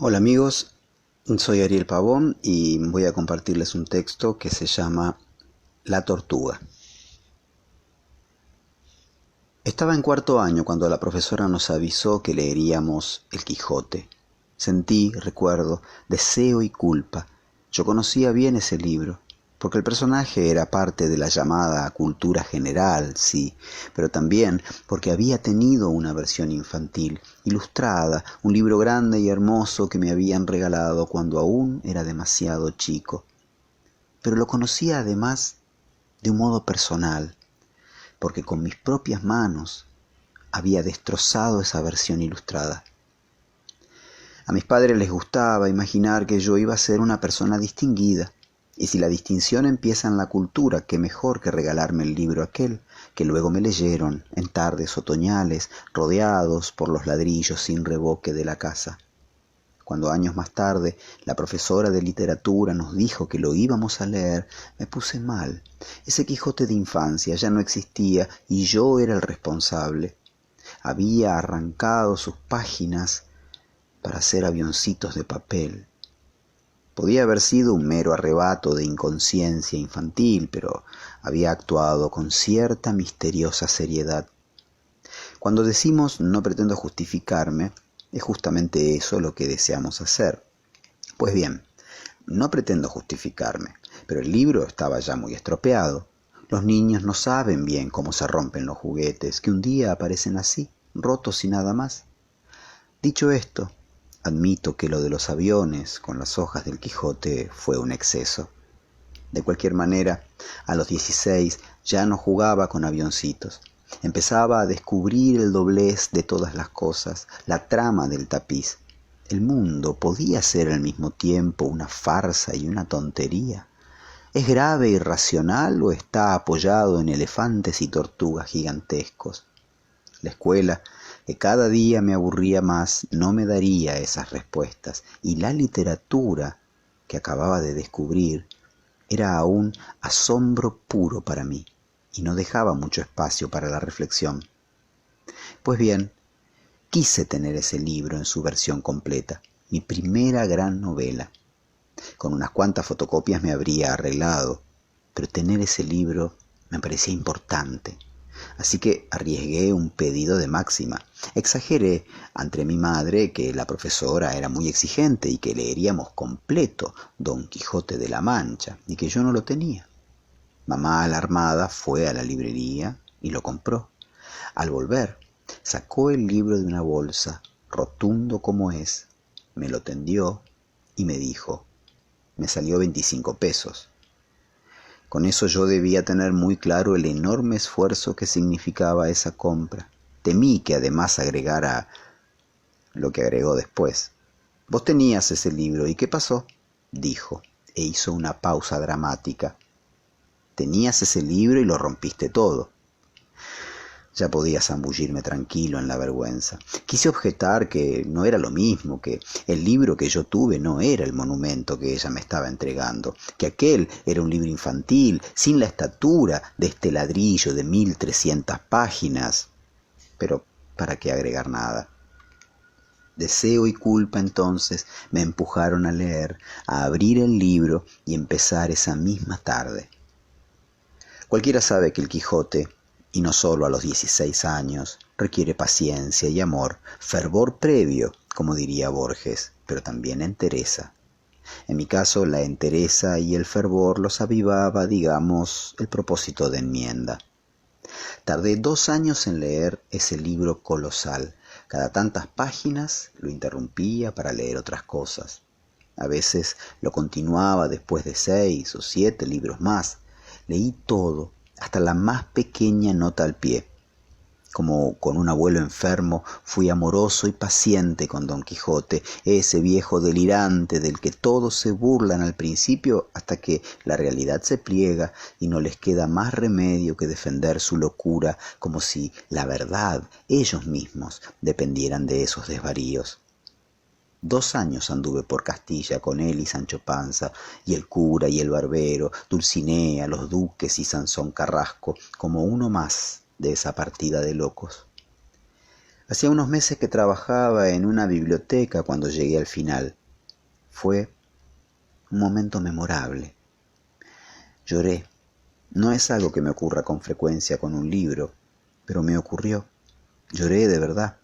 Hola amigos, soy Ariel Pavón y voy a compartirles un texto que se llama La Tortuga. Estaba en cuarto año cuando la profesora nos avisó que leeríamos El Quijote. Sentí, recuerdo, deseo y culpa. Yo conocía bien ese libro, porque el personaje era parte de la llamada cultura general, sí, pero también porque había tenido una versión infantil, ilustrada, un libro grande y hermoso que me habían regalado cuando aún era demasiado chico. Pero lo conocía además de un modo personal, porque con mis propias manos había destrozado esa versión ilustrada. A mis padres les gustaba imaginar que yo iba a ser una persona distinguida, y si la distinción empieza en la cultura, qué mejor que regalarme el libro aquel que luego me leyeron en tardes otoñales, rodeados por los ladrillos sin revoque de la casa. Cuando años más tarde la profesora de literatura nos dijo que lo íbamos a leer, me puse mal. Ese Quijote de infancia ya no existía y yo era el responsable. Había arrancado sus páginas para hacer avioncitos de papel. Podía haber sido un mero arrebato de inconsciencia infantil, pero había actuado con cierta misteriosa seriedad. Cuando decimos no pretendo justificarme, es justamente eso lo que deseamos hacer. Pues bien, no pretendo justificarme, pero el libro estaba ya muy estropeado. Los niños no saben bien cómo se rompen los juguetes, que un día aparecen así, rotos y nada más. Dicho esto, admito que lo de los aviones con las hojas del Quijote fue un exceso. De cualquier manera, a los 16 ya no jugaba con avioncitos. Empezaba a descubrir el doblez de todas las cosas, la trama del tapiz. El mundo podía ser al mismo tiempo una farsa y una tontería. ¿Es grave e irracional o está apoyado en elefantes y tortugas gigantescos? La escuela, que cada día me aburría más, no me daría esas respuestas, y la literatura que acababa de descubrir era aún asombro puro para mí, y no dejaba mucho espacio para la reflexión. Pues bien, quise tener ese libro en su versión completa, mi primera gran novela. Con unas cuantas fotocopias me habría arreglado, pero tener ese libro me parecía importante. Así que arriesgué un pedido de máxima. Exageré ante mi madre que la profesora era muy exigente y que leeríamos completo Don Quijote de la Mancha y que yo no lo tenía. Mamá, alarmada, fue a la librería y lo compró. Al volver, sacó el libro de una bolsa, rotundo como es, me lo tendió y me dijo, me salió 25 pesos. Con eso yo debía tener muy claro el enorme esfuerzo que significaba esa compra. Temí que además agregara lo que agregó después. Vos tenías ese libro, ¿y qué pasó? Dijo, e hizo una pausa dramática. Tenías ese libro y lo rompiste todo. Ya podía zambullirme tranquilo en la vergüenza. Quise objetar que no era lo mismo, que el libro que yo tuve no era el monumento que ella me estaba entregando, que aquel era un libro infantil, sin la estatura de este ladrillo de 1300 páginas. Pero, ¿para qué agregar nada? Deseo y culpa entonces me empujaron a leer, a abrir el libro y empezar esa misma tarde. Cualquiera sabe que el Quijote, y no solo a los 16 años, requiere paciencia y amor, fervor previo, como diría Borges, pero también entereza. En mi caso, la entereza y el fervor los avivaba, digamos, el propósito de enmienda. Tardé 2 años en leer ese libro colosal. Cada tantas páginas lo interrumpía para leer otras cosas. A veces lo continuaba después de 6 o 7 libros más. Leí todo, hasta la más pequeña nota al pie. Como con un abuelo enfermo, fui amoroso y paciente con Don Quijote, ese viejo delirante del que todos se burlan al principio hasta que la realidad se pliega y no les queda más remedio que defender su locura, como si la verdad, ellos mismos, dependieran de esos desvaríos. 2 años anduve por Castilla con él y Sancho Panza, y el cura y el barbero, Dulcinea, los duques y Sansón Carrasco, como uno más de esa partida de locos. Hacía unos meses que trabajaba en una biblioteca cuando llegué al final. Fue un momento memorable. Lloré. No es algo que me ocurra con frecuencia con un libro, pero me ocurrió. Lloré de verdad.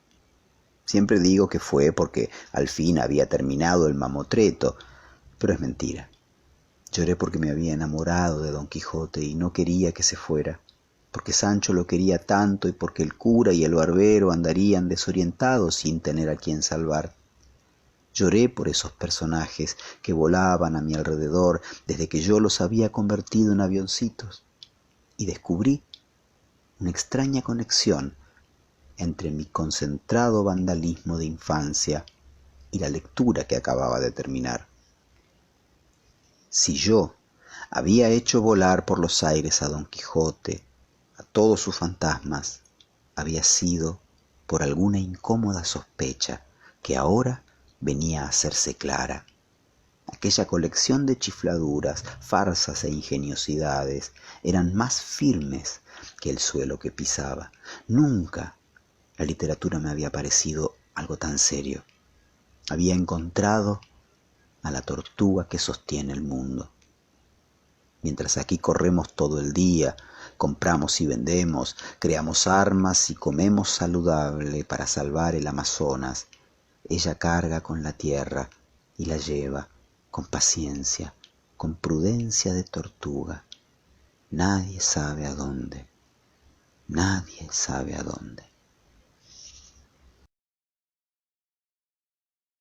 Siempre digo que fue porque al fin había terminado el mamotreto, pero es mentira. Lloré porque me había enamorado de Don Quijote y no quería que se fuera, porque Sancho lo quería tanto y porque el cura y el barbero andarían desorientados sin tener a quien salvar. Lloré por esos personajes que volaban a mi alrededor desde que yo los había convertido en avioncitos y descubrí una extraña conexión entre mi concentrado vandalismo de infancia y la lectura que acababa de terminar. Si yo había hecho volar por los aires a Don Quijote, a todos sus fantasmas, había sido por alguna incómoda sospecha que ahora venía a hacerse clara. Aquella colección de chifladuras, farsas e ingeniosidades eran más firmes que el suelo que pisaba. Nunca la literatura me había parecido algo tan serio. Había encontrado a la tortuga que sostiene el mundo. Mientras aquí corremos todo el día, compramos y vendemos, creamos armas y comemos saludable para salvar el Amazonas, ella carga con la tierra y la lleva con paciencia, con prudencia de tortuga. Nadie sabe a dónde, nadie sabe a dónde.